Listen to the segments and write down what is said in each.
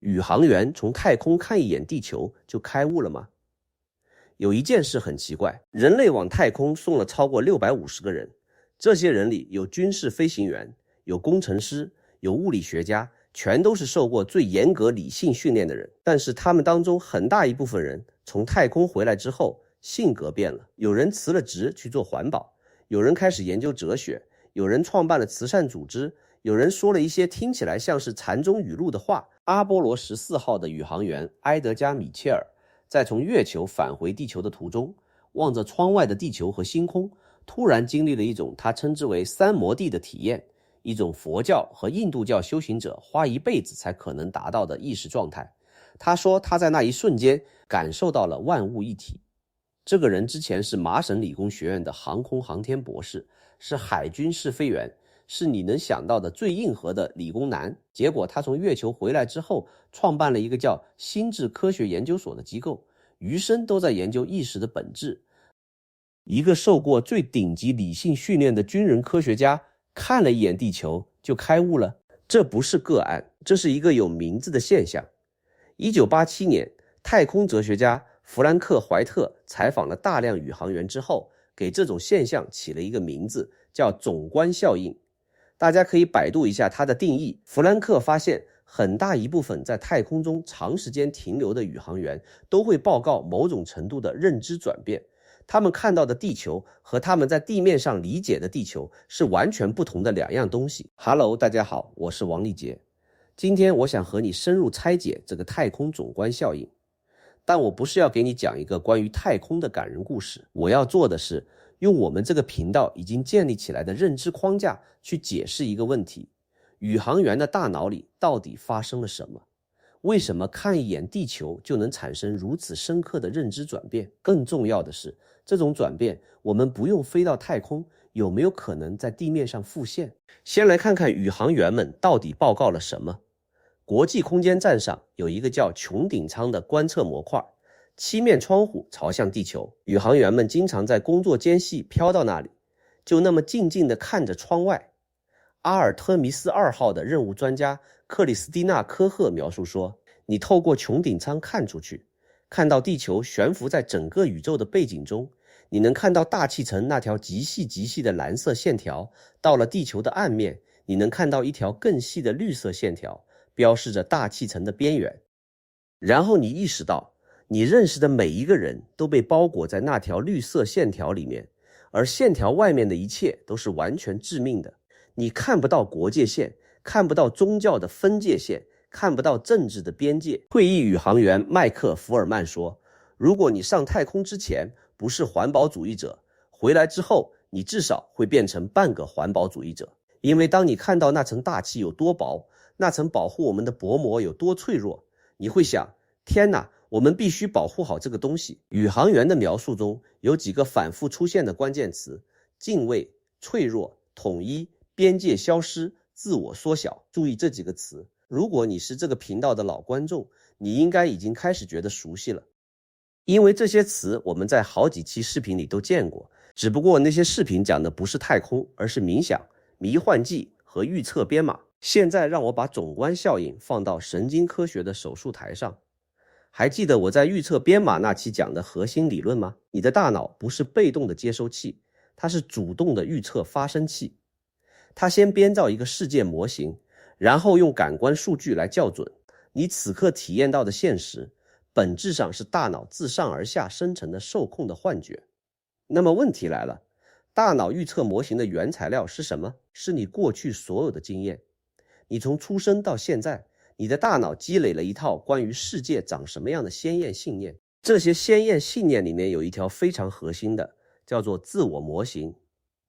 宇航员从太空看一眼地球就开悟了吗？有一件事很奇怪，人类往太空送了超过650个人，这些人里有军事飞行员，有工程师，有物理学家，全都是受过最严格理性训练的人。但是他们当中很大一部分人从太空回来之后，性格变了，有人辞了职去做环保，有人开始研究哲学，有人创办了慈善组织，有人说了一些听起来像是禅宗语录的话。阿波罗14号的宇航员埃德加·米切尔在从月球返回地球的途中，望着窗外的地球和星空，突然经历了一种他称之为三摩地的体验，一种佛教和印度教修行者花一辈子才可能达到的意识状态。他说他在那一瞬间感受到了万物一体。这个人之前是麻省理工学院的航空航天博士，是海军试飞员，是你能想到的最硬核的理工男。结果他从月球回来之后，创办了一个叫心智科学研究所的机构，余生都在研究意识的本质。一个受过最顶级理性训练的军人科学家看了一眼地球就开悟了，这不是个案，这是一个有名字的现象。1987年，太空哲学家弗兰克·怀特采访了大量宇航员之后，给这种现象起了一个名字，叫总观效应。大家可以百度一下它的定义。弗兰克发现，很大一部分在太空中长时间停留的宇航员都会报告某种程度的认知转变，他们看到的地球和他们在地面上理解的地球是完全不同的两样东西。Hello， 大家好，我是王立杰。今天我想和你深入拆解这个太空总观效应，但我不是要给你讲一个关于太空的感人故事，我要做的是用我们这个频道已经建立起来的认知框架去解释一个问题：宇航员的大脑里到底发生了什么？为什么看一眼地球就能产生如此深刻的认知转变？更重要的是，这种转变我们不用飞到太空，有没有可能在地面上复现？先来看看宇航员们到底报告了什么。国际空间站上有一个叫穹顶舱的观测模块，7面窗户朝向地球，宇航员们经常在工作间隙飘到那里，就那么静静地看着窗外。阿尔特弥斯2号的任务专家克里斯蒂娜·科赫描述说，你透过穹顶舱看出去，看到地球悬浮在整个宇宙的背景中，你能看到大气层那条极细极细的蓝色线条，到了地球的暗面，你能看到一条更细的绿色线条，标示着大气层的边缘。然后你意识到，你认识的每一个人都被包裹在那条绿色线条里面，而线条外面的一切都是完全致命的。你看不到国界线，看不到宗教的分界线，看不到政治的边界。退役宇航员麦克·福尔曼说，如果你上太空之前不是环保主义者，回来之后你至少会变成半个环保主义者。因为当你看到那层大气有多薄，那层保护我们的薄膜有多脆弱，你会想，天哪，我们必须保护好这个东西。宇航员的描述中有几个反复出现的关键词：敬畏、脆弱、统一、边界消失、自我缩小。注意这几个词，如果你是这个频道的老观众，你应该已经开始觉得熟悉了，因为这些词我们在好几期视频里都见过，只不过那些视频讲的不是太空，而是冥想、迷幻剂和预测编码。现在让我把总观效应放到神经科学的手术台上。还记得我在预测编码那期讲的核心理论吗？你的大脑不是被动的接收器，它是主动的预测发生器。它先编造一个世界模型，然后用感官数据来校准。你此刻体验到的现实，本质上是大脑自上而下生成的受控的幻觉。那么问题来了，大脑预测模型的原材料是什么？是你过去所有的经验。你从出生到现在，你的大脑积累了一套关于世界长什么样的鲜艳信念。这些鲜艳信念里面有一条非常核心的，叫做自我模型。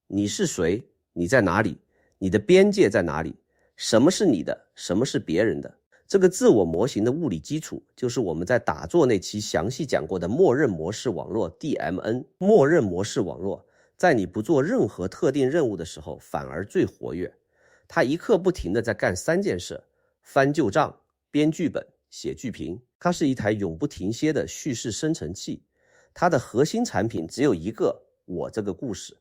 你是谁？你在哪里？你的边界在哪里？什么是你的？什么是别人的？这个自我模型的物理基础，就是我们在打坐那期详细讲过的默认模式网络 DMN。 默认模式网络在你不做任何特定任务的时候反而最活跃，它一刻不停地在干3件事：翻旧账、编剧本、写剧评。它是一台永不停歇的叙事生成器，它的核心产品只有一个：我这个故事。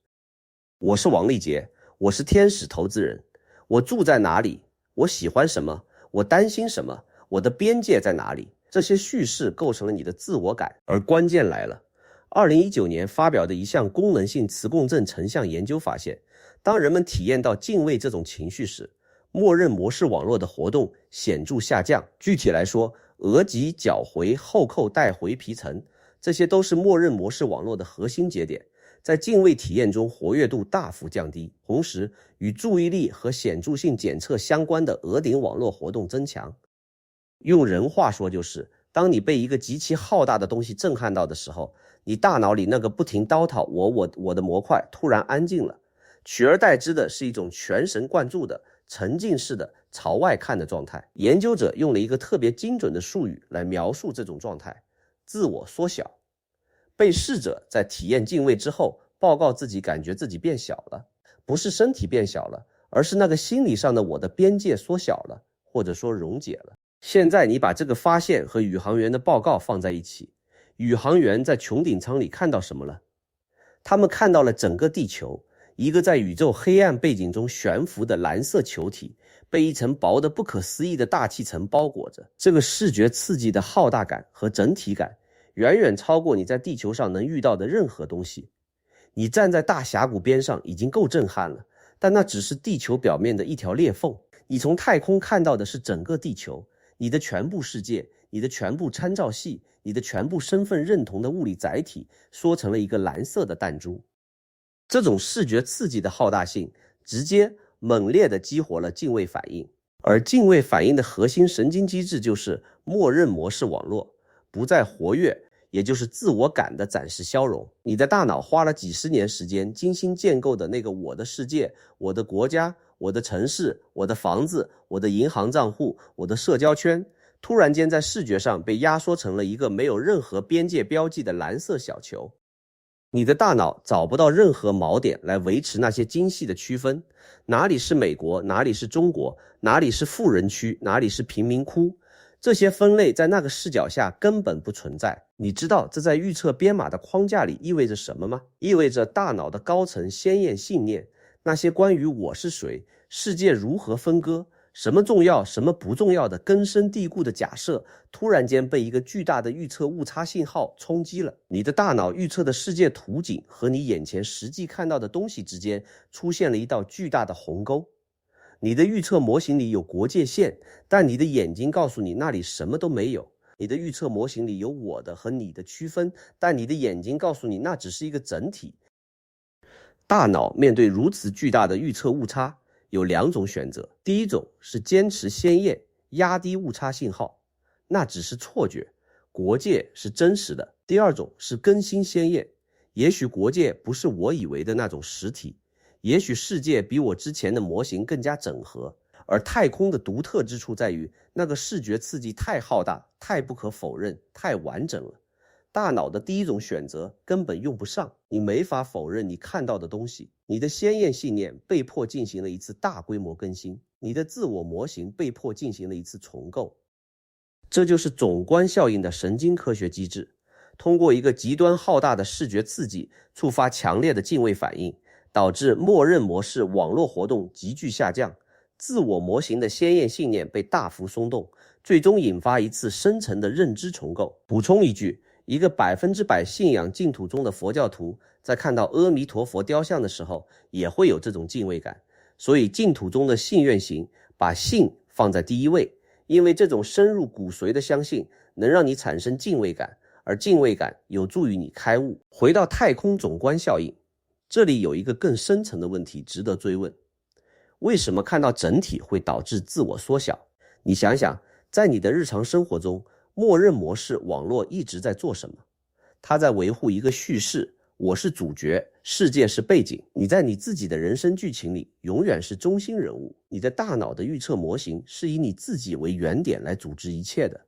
我是王立杰，我是天使投资人。我住在哪里？我喜欢什么？我担心什么？我的边界在哪里？这些叙事构成了你的自我感。而关键来了，2019年发表的一项功能性磁共振成像研究发现，当人们体验到敬畏这种情绪时，默认模式网络的活动显著下降。具体来说，额脊、脚回、后扣带回皮层，这些都是默认模式网络的核心节点，在敬畏体验中活跃度大幅降低，同时与注意力和显著性检测相关的额顶网络活动增强。用人话说就是，当你被一个极其浩大的东西震撼到的时候，你大脑里那个不停叨叨我的模块突然安静了，取而代之的是一种全神贯注的沉浸式的朝外看的状态。研究者用了一个特别精准的术语来描述这种状态：自我缩小。被试者在体验敬畏之后报告自己感觉自己变小了，不是身体变小了，而是那个心理上的我的边界缩小了，或者说溶解了。现在你把这个发现和宇航员的报告放在一起，宇航员在穹顶舱里看到什么了？他们看到了整个地球，一个在宇宙黑暗背景中悬浮的蓝色球体，被一层薄得不可思议的大气层包裹着。这个视觉刺激的浩大感和整体感远远超过你在地球上能遇到的任何东西。你站在大峡谷边上已经够震撼了，但那只是地球表面的一条裂缝。你从太空看到的是整个地球，你的全部世界，你的全部参照系，你的全部身份认同的物理载体缩成了一个蓝色的弹珠。这种视觉刺激的浩大性直接猛烈地激活了敬畏反应，而敬畏反应的核心神经机制就是默认模式网络不再活跃，也就是自我感的暂时消融。你的大脑花了几十年时间精心建构的那个我的世界、我的国家、我的城市、我的房子、我的银行账户、我的社交圈，突然间在视觉上被压缩成了一个没有任何边界标记的蓝色小球。你的大脑找不到任何锚点来维持那些精细的区分，哪里是美国，哪里是中国，哪里是富人区，哪里是贫民窟，这些分类在那个视角下根本不存在。你知道这在预测编码的框架里意味着什么吗？意味着大脑的高层鲜艳信念，那些关于我是谁、世界如何分割、什么重要什么不重要的根深蒂固的假设，突然间被一个巨大的预测误差信号冲击了。你的大脑预测的世界图景和你眼前实际看到的东西之间出现了一道巨大的鸿沟。你的预测模型里有国界线，但你的眼睛告诉你那里什么都没有。你的预测模型里有我的和你的区分，但你的眼睛告诉你那只是一个整体。大脑面对如此巨大的预测误差有两种选择，第一种是坚持鲜艳，压低误差信号，那只是错觉，国界是真实的。第二种是更新鲜艳，也许国界不是我以为的那种实体，也许世界比我之前的模型更加整合。而太空的独特之处在于，那个视觉刺激太浩大，太不可否认，太完整了。大脑的第一种选择根本用不上，你没法否认你看到的东西。你的鲜艳信念被迫进行了一次大规模更新，你的自我模型被迫进行了一次重构。这就是总观效应的神经科学机制，通过一个极端浩大的视觉刺激触发强烈的敬畏反应，导致默认模式网络活动急剧下降，自我模型的鲜艳信念被大幅松动，最终引发一次深层的认知重构。补充一句，一个100%信仰净土宗的佛教徒在看到阿弥陀佛雕像的时候也会有这种敬畏感，所以净土宗的信愿行把信放在第一位，因为这种深入骨髓的相信能让你产生敬畏感，而敬畏感有助于你开悟。回到太空总观效应，这里有一个更深层的问题值得追问，为什么看到整体会导致自我缩小？你想想，在你的日常生活中，默认模式网络一直在做什么？它在维护一个叙事，我是主角，世界是背景。你在你自己的人生剧情里永远是中心人物，你的大脑的预测模型是以你自己为原点来组织一切的。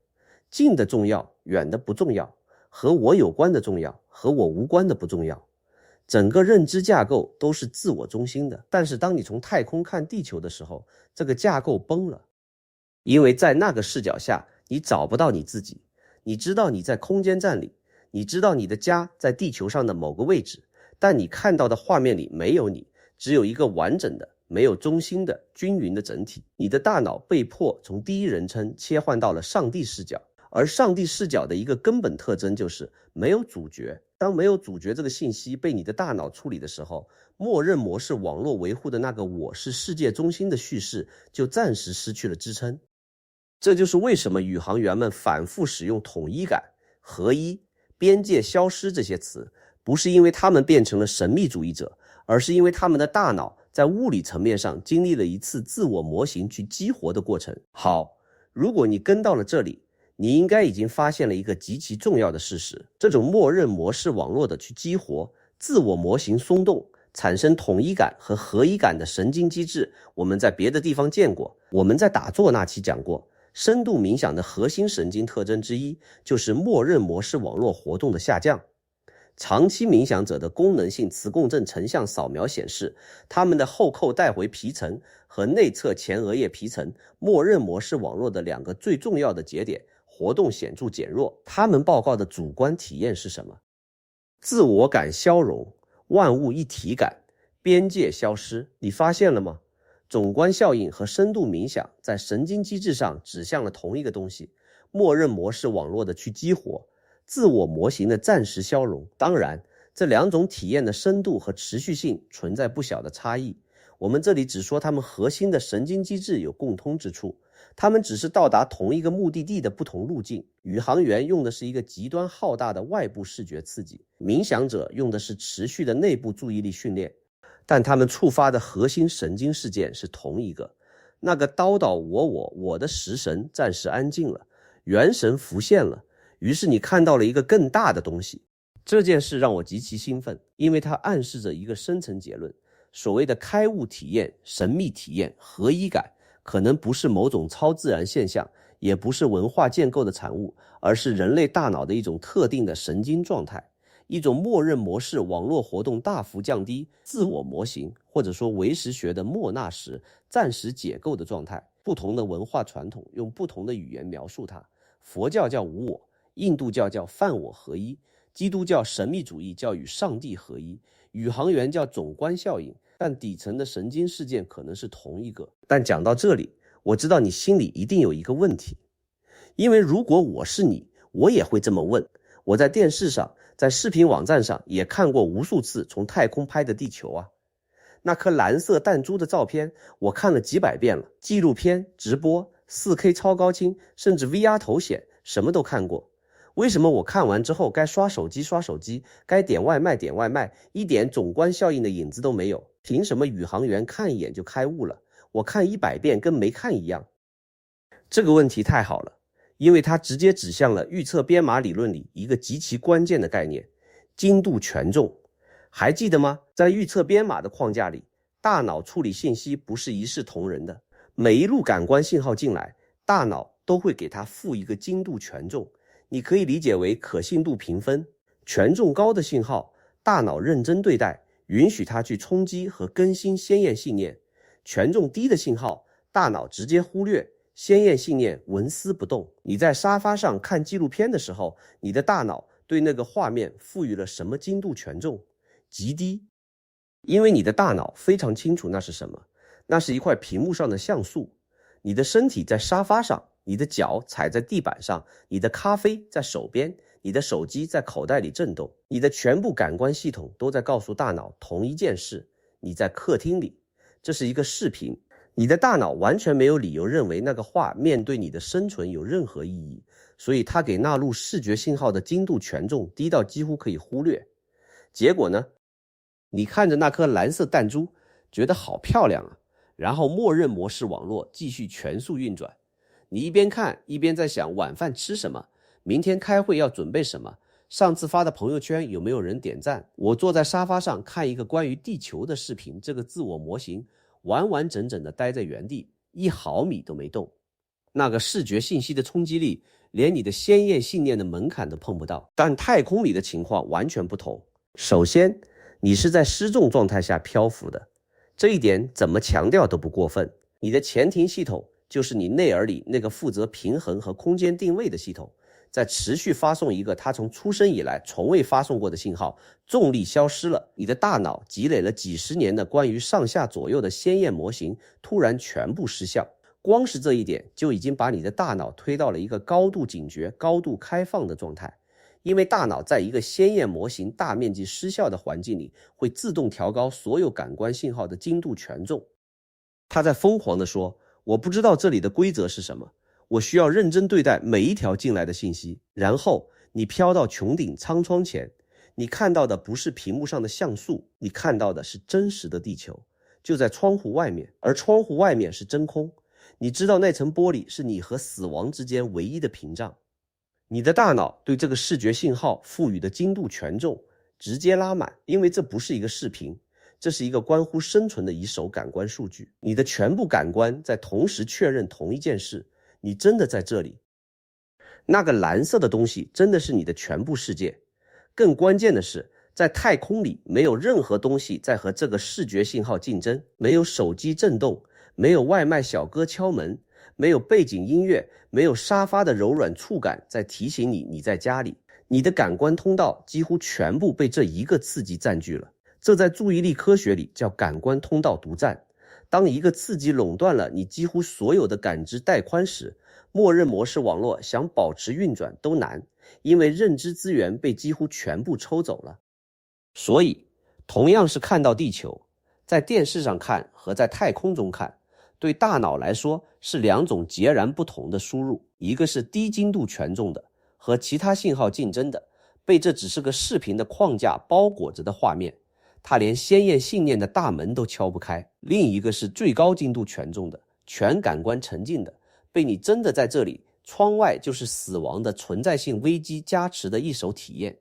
近的重要，远的不重要，和我有关的重要，和我无关的不重要。整个认知架构都是自我中心的，但是当你从太空看地球的时候，这个架构崩了，因为在那个视角下你找不到你自己。你知道你在空间站里，你知道你的家在地球上的某个位置，但你看到的画面里没有你，只有一个完整的没有中心的均匀的整体。你的大脑被迫从第一人称切换到了上帝视角，而上帝视角的一个根本特征就是没有主角。当没有主角这个信息被你的大脑处理的时候，默认模式网络维护的那个我是世界中心的叙事就暂时失去了支撑。这就是为什么宇航员们反复使用统一感、合一、边界消失这些词，不是因为他们变成了神秘主义者，而是因为他们的大脑在物理层面上经历了一次自我模型去激活的过程。好，如果你跟到了这里，你应该已经发现了一个极其重要的事实，这种默认模式网络的去激活自我模型松动，产生统一感和合一感的神经机制，我们在别的地方见过。我们在打坐那期讲过，深度冥想的核心神经特征之一就是默认模式网络活动的下降。长期冥想者的功能性磁共振成像扫描显示，他们的后扣带回皮层和内侧前额叶皮层默认模式网络的两个最重要的节点活动显著减弱。他们报告的主观体验是什么？自我感消融，万物一体感，边界消失。你发现了吗？总观效应和深度冥想在神经机制上指向了同一个东西，默认模式网络的去激活，自我模型的暂时消融。当然，这两种体验的深度和持续性存在不小的差异。我们这里只说它们核心的神经机制有共通之处，它们只是到达同一个目的地的不同路径。宇航员用的是一个极端浩大的外部视觉刺激，冥想者用的是持续的内部注意力训练，但他们触发的核心神经事件是同一个。那个叨叨我的食神暂时安静了，元神浮现了，于是你看到了一个更大的东西。这件事让我极其兴奋，因为它暗示着一个深层结论，所谓的开悟体验、神秘体验、合一感，可能不是某种超自然现象，也不是文化建构的产物，而是人类大脑的一种特定的神经状态，一种默认模式网络活动大幅降低，自我模型或者说唯识学的莫纳什暂时解构的状态。不同的文化传统用不同的语言描述它，佛教叫无我，印度教叫泛我合一，基督教神秘主义叫与上帝合一，宇航员叫总观效应，但底层的神经事件可能是同一个。但讲到这里，我知道你心里一定有一个问题，因为如果我是你，我也会这么问。我在电视上，在视频网站上也看过无数次从太空拍的地球啊，那颗蓝色弹珠的照片我看了几百遍了，纪录片、直播、4K 超高清，甚至 VR 头显，什么都看过。为什么我看完之后该刷手机刷手机，该点外卖点外卖，一点总观效应的影子都没有？凭什么宇航员看一眼就开悟了，我看100遍跟没看一样？这个问题太好了，因为它直接指向了预测编码理论里一个极其关键的概念，精度权重。还记得吗？在预测编码的框架里，大脑处理信息不是一视同仁的，每一路感官信号进来，大脑都会给它赋一个精度权重，你可以理解为可信度评分。权重高的信号，大脑认真对待，允许它去冲击和更新先验信念；权重低的信号，大脑直接忽略，先验信念纹丝不动。你在沙发上看纪录片的时候，你的大脑对那个画面赋予了什么精度权重？极低。因为你的大脑非常清楚那是什么，那是一块屏幕上的像素。你的身体在沙发上，你的脚踩在地板上，你的咖啡在手边，你的手机在口袋里震动，你的全部感官系统都在告诉大脑同一件事，你在客厅里，这是一个视频。你的大脑完全没有理由认为那个画面对你的生存有任何意义，所以它给纳入视觉信号的精度权重低到几乎可以忽略。结果呢？你看着那颗蓝色弹珠，觉得好漂亮啊，然后默认模式网络继续全速运转。你一边看一边在想晚饭吃什么，明天开会要准备什么，上次发的朋友圈有没有人点赞。我坐在沙发上看一个关于地球的视频，这个自我模型完完整整的待在原地，1毫米都没动。那个视觉信息的冲击力连你的先验信念的门槛都碰不到。但太空里的情况完全不同。首先，你是在失重状态下漂浮的，这一点怎么强调都不过分。你的前庭系统就是你内耳里那个负责平衡和空间定位的系统，在持续发送一个它从出生以来从未发送过的信号，重力消失了，你的大脑积累了几十年的关于上下左右的鲜艳模型突然全部失效。光是这一点就已经把你的大脑推到了一个高度警觉、高度开放的状态。因为大脑在一个鲜艳模型大面积失效的环境里，会自动调高所有感官信号的精度权重。他在疯狂地说，我不知道这里的规则是什么，我需要认真对待每一条进来的信息。然后你飘到穹顶苍窗前，你看到的不是屏幕上的像素，你看到的是真实的地球，就在窗户外面，而窗户外面是真空。你知道那层玻璃是你和死亡之间唯一的屏障。你的大脑对这个视觉信号赋予的精度权重直接拉满，因为这不是一个视频，这是一个关乎生存的一手感官数据。你的全部感官在同时确认同一件事，你真的在这里。那个蓝色的东西真的是你的全部世界。更关键的是，在太空里没有任何东西在和这个视觉信号竞争，没有手机震动，没有外卖小哥敲门，没有背景音乐，没有沙发的柔软触感在提醒你在家里。你的感官通道几乎全部被这一个刺激占据了，这在注意力科学里叫感官通道独占。当一个刺激垄断了你几乎所有的感知带宽时，默认模式网络想保持运转都难，因为认知资源被几乎全部抽走了。所以同样是看到地球，在电视上看和在太空中看，对大脑来说是两种截然不同的输入，一个是低精度权重的，和其他信号竞争的，被这只是个视频的框架包裹着的画面，它连鲜艳信念的大门都敲不开；另一个是最高精度权重的，全感官沉浸的，被你真的在这里，窗外就是死亡的存在性危机加持的一手体验。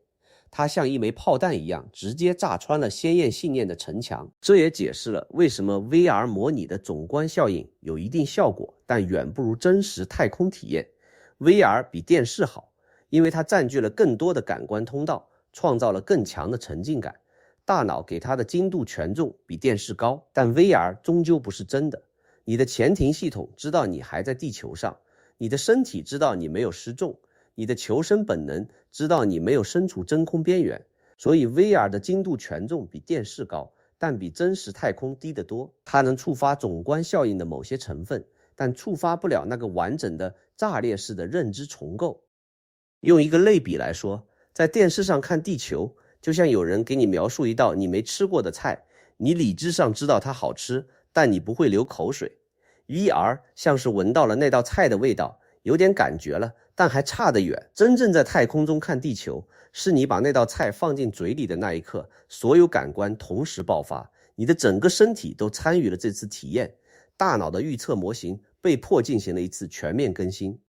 它像一枚炮弹一样直接炸穿了鲜艳信念的城墙。这也解释了为什么 VR 模拟的总观效应有一定效果，但远不如真实太空体验。 VR 比电视好，因为它占据了更多的感官通道，创造了更强的沉浸感。大脑给它的精度权重比电视高，但 VR 终究不是真的。你的前庭系统知道你还在地球上，你的身体知道你没有失重，你的求生本能知道你没有身处真空边缘。所以 VR 的精度权重比电视高，但比真实太空低得多。它能触发总观效应的某些成分，但触发不了那个完整的炸裂式的认知重构。用一个类比来说，在电视上看地球，就像有人给你描述一道你没吃过的菜，你理智上知道它好吃，但你不会流口水。 VR 像是闻到了那道菜的味道，有点感觉了，但还差得远。真正在太空中看地球，是你把那道菜放进嘴里的那一刻，所有感官同时爆发，你的整个身体都参与了这次体验，大脑的预测模型被迫进行了一次全面更新。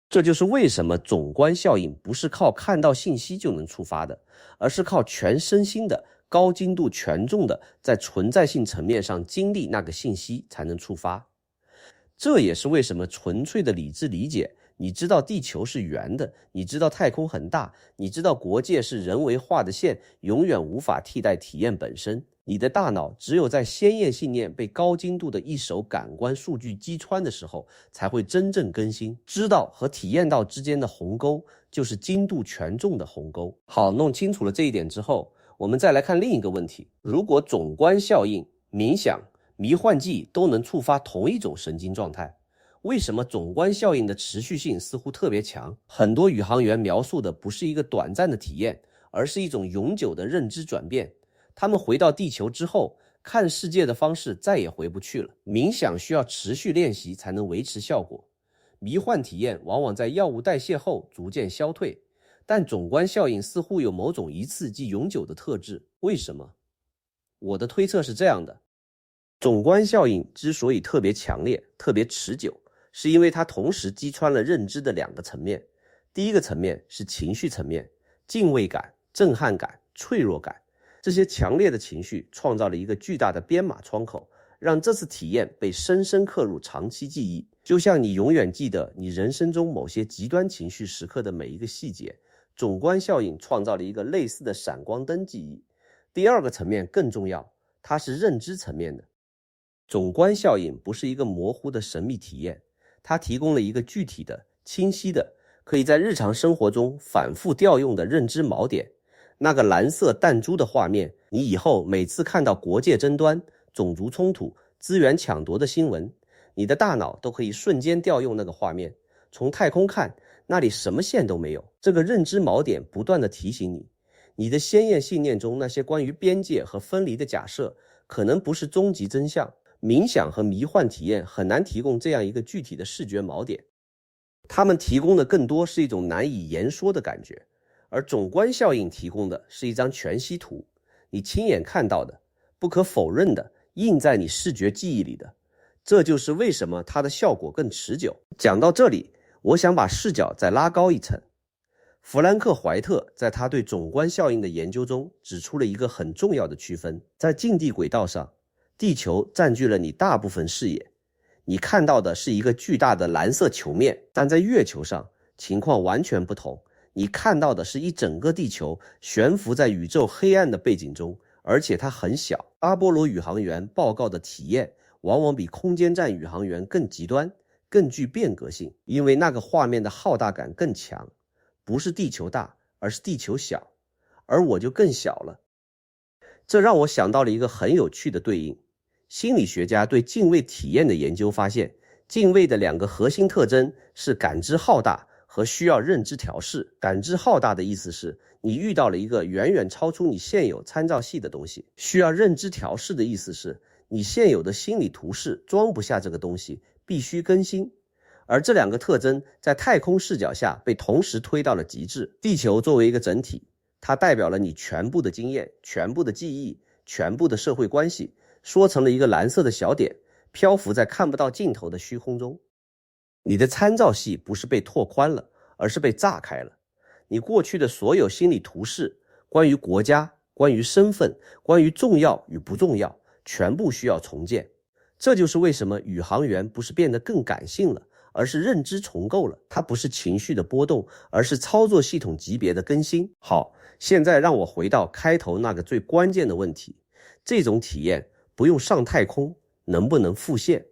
这就是为什么总观效应不是靠看到信息就能触发的，而是靠全身心的高精度权重的在存在性层面上经历那个信息才能触发。这也是为什么纯粹的理智理解，你知道地球是圆的，你知道太空很大，你知道国界是人为画的线，永远无法替代体验本身。你的大脑只有在鲜艳信念被高精度的一手感官数据击穿的时候，才会真正更新。知道和体验到之间的鸿沟，就是精度权重的鸿沟。好，弄清楚了这一点之后，我们再来看另一个问题。如果总观效应、冥想、迷幻剂都能触发同一种神经状态，为什么总观效应的持续性似乎特别强？很多宇航员描述的不是一个短暂的体验，而是一种永久的认知转变。他们回到地球之后，看世界的方式再也回不去了。冥想需要持续练习才能维持效果，迷幻体验往往在药物代谢后逐渐消退，但总观效应似乎有某种一次即永久的特质。为什么？我的推测是这样的，总观效应之所以特别强烈、特别持久，是因为它同时击穿了认知的两个层面。第一个层面是情绪层面，敬畏感、震撼感、脆弱感。这些强烈的情绪创造了一个巨大的编码窗口，让这次体验被深深刻入长期记忆，就像你永远记得你人生中某些极端情绪时刻的每一个细节。总观效应创造了一个类似的闪光灯记忆。第二个层面更重要，它是认知层面的。总观效应不是一个模糊的神秘体验，它提供了一个具体的、清晰的、可以在日常生活中反复调用的认知锚点。那个蓝色弹珠的画面，你以后每次看到国界争端、种族冲突、资源抢夺的新闻，你的大脑都可以瞬间调用那个画面。从太空看，那里什么线都没有。这个认知锚点不断地提醒你，你的先验信念中那些关于边界和分离的假设，可能不是终极真相。冥想和迷幻体验很难提供这样一个具体的视觉锚点，它们提供的更多是一种难以言说的感觉，而总观效应提供的是一张全息图，你亲眼看到的，不可否认的，印在你视觉记忆里的。这就是为什么它的效果更持久。讲到这里，我想把视角再拉高一层。弗兰克·怀特在他对总观效应的研究中指出了一个很重要的区分，在近地轨道上，地球占据了你大部分视野，你看到的是一个巨大的蓝色球面，但在月球上情况完全不同，你看到的是一整个地球悬浮在宇宙黑暗的背景中，而且它很小。阿波罗宇航员报告的体验往往比空间站宇航员更极端，更具变革性，因为那个画面的浩大感更强，不是地球大，而是地球小，而我就更小了。这让我想到了一个很有趣的对应。心理学家对敬畏体验的研究发现，敬畏的两个核心特征是感知浩大和需要认知调试。感知浩大的意思是你遇到了一个远远超出你现有参照系的东西，需要认知调试的意思是你现有的心理图式装不下这个东西，必须更新。而这两个特征在太空视角下被同时推到了极致。地球作为一个整体，它代表了你全部的经验、全部的记忆、全部的社会关系，说成了一个蓝色的小点，漂浮在看不到尽头的虚空中。你的参照系不是被拓宽了，而是被炸开了。你过去的所有心理图式，关于国家、关于身份、关于重要与不重要，全部需要重建。这就是为什么宇航员不是变得更感性了，而是认知重构了。它不是情绪的波动，而是操作系统级别的更新。好，现在让我回到开头那个最关键的问题，这种体验不用上太空，能不能复现？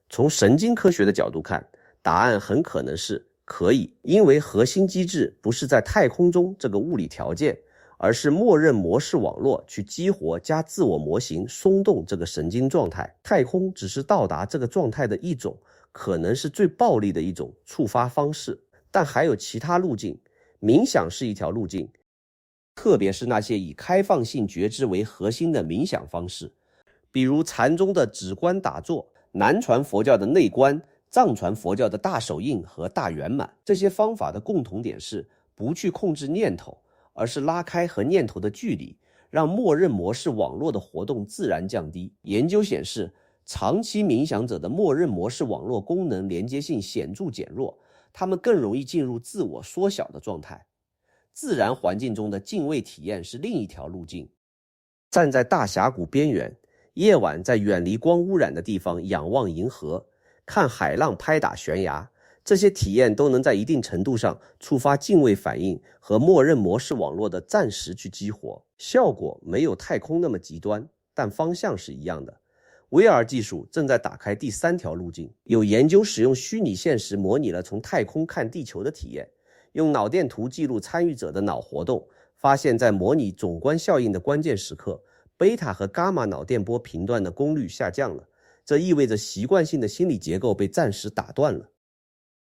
从神经科学的角度看，答案很可能是可以，因为核心机制不是在太空中这个物理条件，而是默认模式网络去激活加自我模型松动这个神经状态。太空只是到达这个状态的一种，可能是最暴力的一种触发方式，但还有其他路径。冥想是一条路径，特别是那些以开放性觉知为核心的冥想方式，比如禅宗的止观打坐，南传佛教的内观，藏传佛教的大手印和大圆满。这些方法的共同点是不去控制念头，而是拉开和念头的距离，让默认模式网络的活动自然降低。研究显示，长期冥想者的默认模式网络功能连接性显著减弱，他们更容易进入自我缩小的状态。自然环境中的敬畏体验是另一条路径。站在大峡谷边缘，夜晚在远离光污染的地方仰望银河，看海浪拍打悬崖，这些体验都能在一定程度上触发敬畏反应和默认模式网络的暂时去激活。效果没有太空那么极端，但方向是一样的。VR 技术正在打开第三条路径，有研究使用虚拟现实模拟了从太空看地球的体验，用脑电图记录参与者的脑活动，发现在模拟总观效应的关键时刻，贝塔和伽马脑电波频段的功率下降了，这意味着习惯性的心理结构被暂时打断了。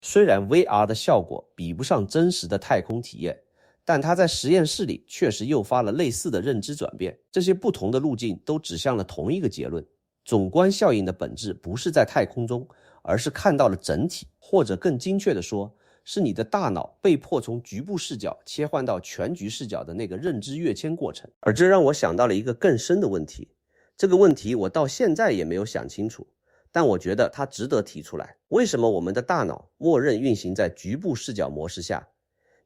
虽然 VR 的效果比不上真实的太空体验，但它在实验室里确实诱发了类似的认知转变。这些不同的路径都指向了同一个结论：总观效应的本质不是在太空中，而是看到了整体，或者更精确地说，是你的大脑被迫从局部视角切换到全局视角的那个认知跃迁过程。而这让我想到了一个更深的问题，这个问题我到现在也没有想清楚，但我觉得它值得提出来。为什么我们的大脑默认运行在局部视角模式下？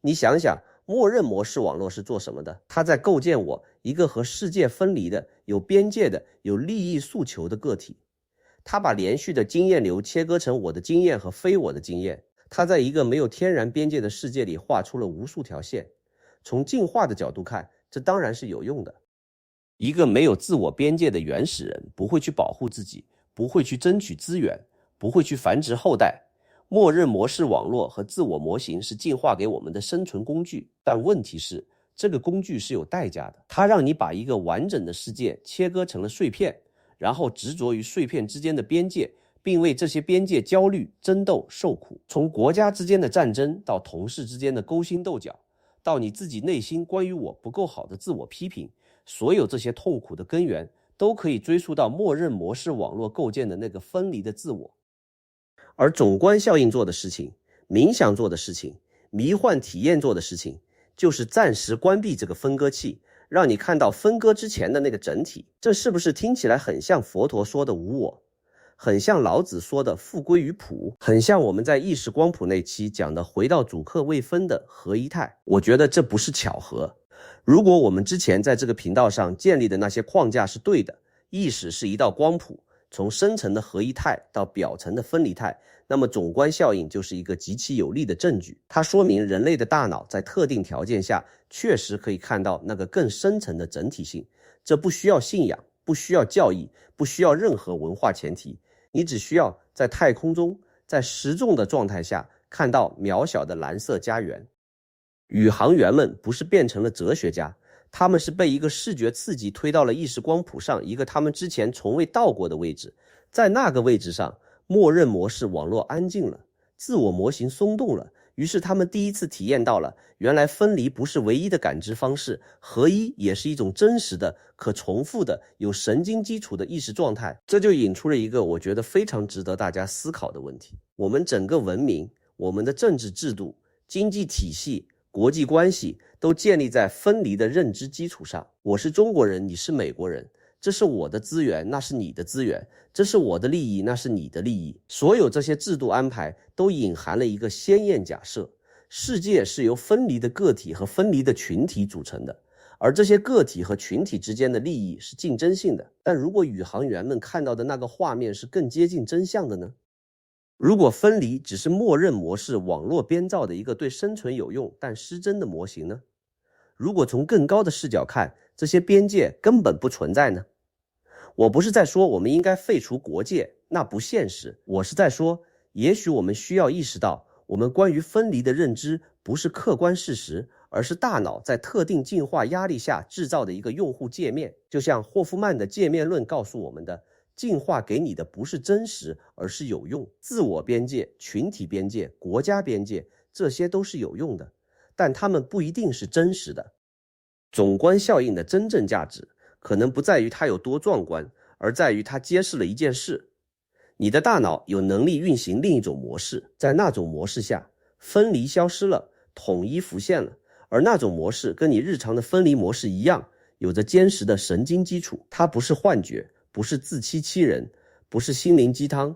你想想，默认模式网络是做什么的？它在构建我一个和世界分离的、有边界的、有利益诉求的个体。它把连续的经验流切割成我的经验和非我的经验。它在一个没有天然边界的世界里画出了无数条线。从进化的角度看，这当然是有用的。一个没有自我边界的原始人不会去保护自己，不会去争取资源，不会去繁殖后代。默认模式网络和自我模型是进化给我们的生存工具，但问题是，这个工具是有代价的。它让你把一个完整的世界切割成了碎片，然后执着于碎片之间的边界，并为这些边界焦虑、争斗、受苦。从国家之间的战争，到同事之间的勾心斗角，到你自己内心关于我不够好的自我批评，所有这些痛苦的根源都可以追溯到默认模式网络构建的那个分离的自我。而总观效应做的事情，冥想做的事情，迷幻体验做的事情，就是暂时关闭这个分割器，让你看到分割之前的那个整体。这是不是听起来很像佛陀说的无我，很像老子说的复归于朴，很像我们在意识光谱那期讲的回到主客未分的合一态？我觉得这不是巧合。如果我们之前在这个频道上建立的那些框架是对的，意识是一道光谱，从深层的合一态到表层的分离态，那么总观效应就是一个极其有力的证据。它说明人类的大脑在特定条件下确实可以看到那个更深层的整体性。这不需要信仰，不需要教义，不需要任何文化前提，你只需要在太空中，在失重的状态下看到渺小的蓝色家园。宇航员们不是变成了哲学家，他们是被一个视觉刺激推到了意识光谱上一个他们之前从未到过的位置。在那个位置上，默认模式网络安静了，自我模型松动了，于是他们第一次体验到了原来分离不是唯一的感知方式，合一也是一种真实的、可重复的、有神经基础的意识状态。这就引出了一个我觉得非常值得大家思考的问题：我们整个文明、我们的政治制度、经济体系、国际关系都建立在分离的认知基础上。我是中国人，你是美国人，这是我的资源，那是你的资源，这是我的利益，那是你的利益。所有这些制度安排都隐含了一个鲜艳假设：世界是由分离的个体和分离的群体组成的，而这些个体和群体之间的利益是竞争性的。但如果宇航员们看到的那个画面是更接近真相的呢？如果分离只是默认模式网络编造的一个对生存有用但失真的模型呢？如果从更高的视角看，这些边界根本不存在呢？我不是在说我们应该废除国界，那不现实。我是在说，也许我们需要意识到，我们关于分离的认知不是客观事实，而是大脑在特定进化压力下制造的一个用户界面。就像霍夫曼的界面论告诉我们的，进化给你的不是真实，而是有用。自我边界、群体边界、国家边界，这些都是有用的，但它们不一定是真实的。总观效应的真正价值可能不在于它有多壮观，而在于它揭示了一件事：你的大脑有能力运行另一种模式，在那种模式下，分离消失了，统一浮现了，而那种模式跟你日常的分离模式一样，有着坚实的神经基础。它不是幻觉，不是自欺欺人，不是心灵鸡汤，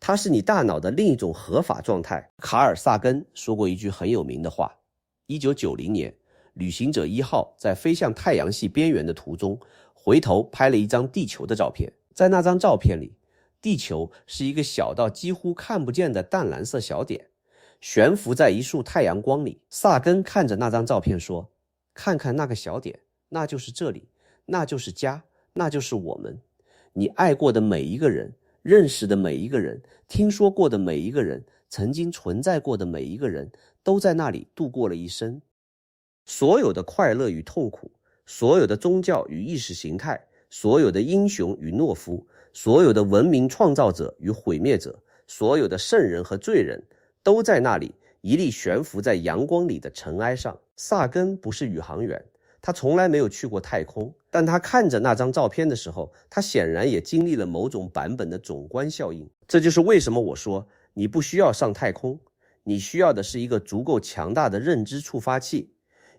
它是你大脑的另一种合法状态。卡尔·萨根说过一句很有名的话：1990年，旅行者1号在飞向太阳系边缘的途中，回头拍了一张地球的照片。在那张照片里，地球是一个小到几乎看不见的淡蓝色小点，悬浮在一束太阳光里。萨根看着那张照片说：看看那个小点，那就是这里，那就是家，那就是我们。你爱过的每一个人，认识的每一个人，听说过的每一个人，曾经存在过的每一个人，都在那里度过了一生。所有的快乐与痛苦，所有的宗教与意识形态，所有的英雄与懦夫，所有的文明创造者与毁灭者，所有的圣人和罪人，都在那里，一粒悬浮在阳光里的尘埃上。萨根不是宇航员，他从来没有去过太空，但他看着那张照片的时候，他显然也经历了某种版本的总观效应。这就是为什么我说，你不需要上太空，你需要的是一个足够强大的认知触发器，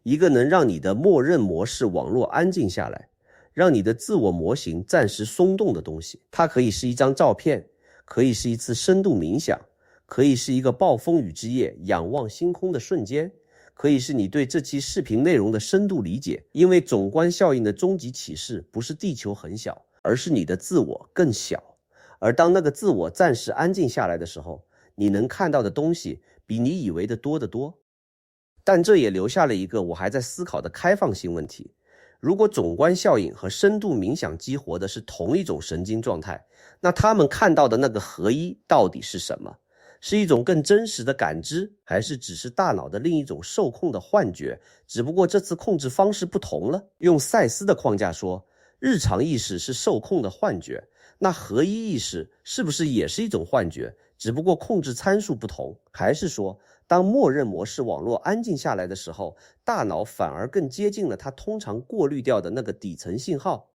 一个能让你的默认模式网络安静下来，让你的自我模型暂时松动的东西。它可以是一张照片，可以是一次深度冥想，可以是一个暴风雨之夜仰望星空的瞬间，可以是你对这期视频内容的深度理解。因为总观效应的终极启示不是地球很小，而是你的自我更小。而当那个自我暂时安静下来的时候，你能看到的东西比你以为的多得多。但这也留下了一个我还在思考的开放性问题：如果总观效应和深度冥想激活的是同一种神经状态，那他们看到的那个合一到底是什么？是一种更真实的感知，还是只是大脑的另一种受控的幻觉？只不过这次控制方式不同了。用赛斯的框架说，日常意识是受控的幻觉，那合一意识是不是也是一种幻觉？只不过控制参数不同？还是说，当默认模式网络安静下来的时候，大脑反而更接近了它通常过滤掉的那个底层信号？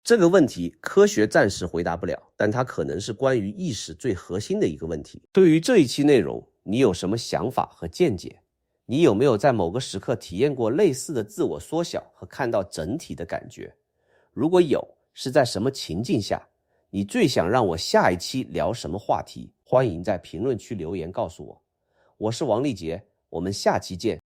这个问题科学暂时回答不了，但它可能是关于意识最核心的一个问题。对于这一期内容，你有什么想法和见解？你有没有在某个时刻体验过类似的自我缩小和看到整体的感觉？如果有，是在什么情境下？你最想让我下一期聊什么话题？欢迎在评论区留言告诉我。我是王立杰，我们下期见。